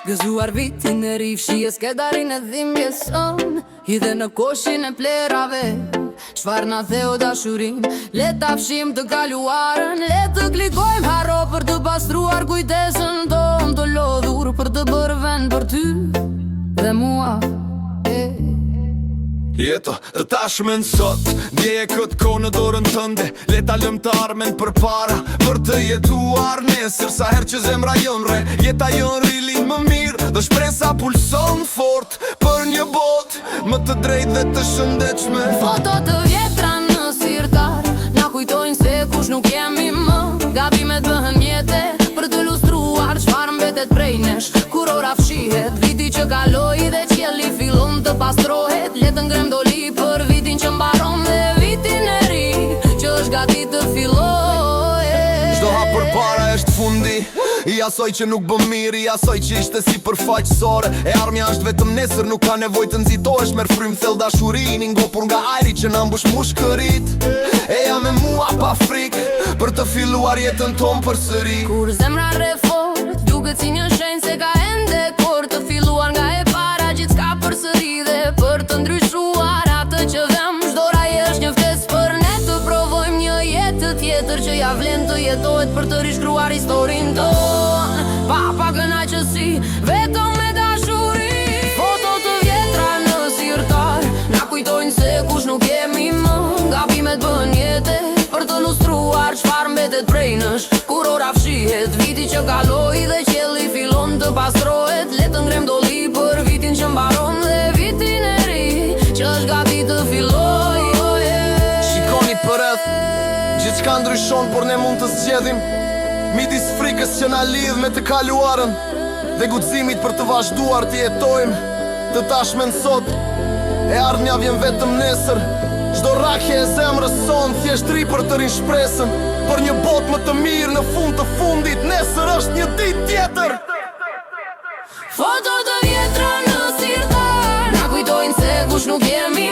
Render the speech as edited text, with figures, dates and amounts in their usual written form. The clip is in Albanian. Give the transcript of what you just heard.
Gëzuar vitin e rifshjes ke darin e dhimbjes son, hidhe në koshin e plerave. Çfarë na theu dashurin, le ta fshim të kaluarën, le të klikojmë haro për të pastruar kujtesën tonë, të lodhur për të bërë vend për ty dhe mua. Jeto të tashmen sot, djeje këtë ko në dorën tënde, le ta lëm të armen për para, për të jetuar nesër. Sa her që zemra jon re, jeta jon rilin më mirë, dhe shpresa pulson fort për një bot më të drejt dhe të shëndetshme. Foto të vjetra në sirtar na kujtojnë se kush nuk jemi më. Gabimet bëhen mjete për të lustruar çfarë mbetet prej nesh. Kur ora fshihet, viti që kaloi dhe qielli fillon të pastrohet, le të ngrem doli për vitin që mbaron dhe vitin e ri që është gati të filloj. Çdo hap përpara është fundi i asoj që nuk bë mirë, i asoj që ishte si përfaqësore. E armja është vetëm nesër, nuk ka nevojë të nxitohesh. Merr frym thellë dashurinë, ngopur nga ajri që na mbush mushkërit. E jam me mua pa frikë për të filluar jetën tonë përsëri. Kur zemra refort, duket si një shenjë se ka ende kur të filluar nga e para gjithçka përsëri dhe për të ndryshuar atë që vëm. Çdo raj është një ftesë për ne të provojmë një jetë tjetër që ja vlen të jetohet për të rishkruar historinë tonë. Pa kënaqësi, vetëm me dashuri. Foto të vjetra në sirtar na kujtojnë se kush nuk jemi më. Gabimet bëhen jete për të lustruar çfarë mbetet prej nesh. Kur ora fshihet, viti që kaloi dhe qielli fillon të pastrohet, le të ngrem doli për vitin që mbaron dhe vitin e ri që është gati të filloj. Shikoni përreth, gjithçka ndryshon, por ne mund të zgjedhim midis frikës që na lidh me të kaluarën dhe guximit për të vazhduar të jetojmë. Të tashmen sot, e ardhmja vjen vetëm nesër. Çdo rakje e zemrës son, thjesht ri për të rinj shpresën për një botë më të mirë në fund të fundit. Nesër është një ditë tjetër. Foto të vjetra në sirtar na kujtojnë se kush nuk jemi